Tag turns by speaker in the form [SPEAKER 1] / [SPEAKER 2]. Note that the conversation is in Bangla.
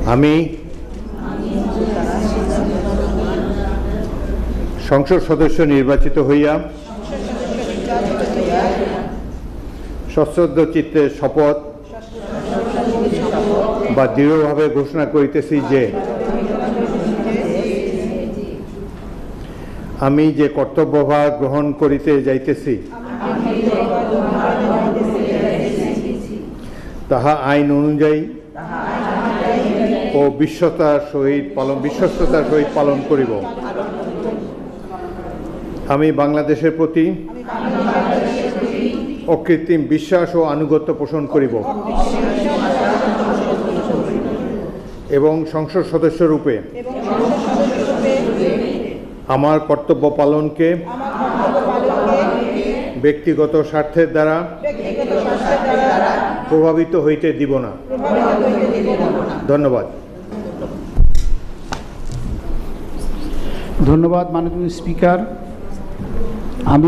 [SPEAKER 1] আমি সংসদ সদস্য নির্বাচিত হইয়া সশ্রদ্ধ চিত্তে শপথ বা দৃঢ়ভাবে ঘোষণা করিতেছি যে আমি যে কর্তব্যভার গ্রহণ করিতে যাইতেছি তাহা আইন অনুযায়ী ও বিশ্বস্ততার সহিত পালন করিব। আমি বাংলাদেশের প্রতি অকৃত্রিম বিশ্বাস ও আনুগত্য পোষণ করিব এবং সংসদ সদস্য রূপে আমার কর্তব্য পালনকে ব্যক্তিগত স্বার্থের দ্বারা প্রভাবিত হইতে দিব না। ধন্যবাদ।
[SPEAKER 2] ধন্যবাদ মাননীয় স্পিকার। আমি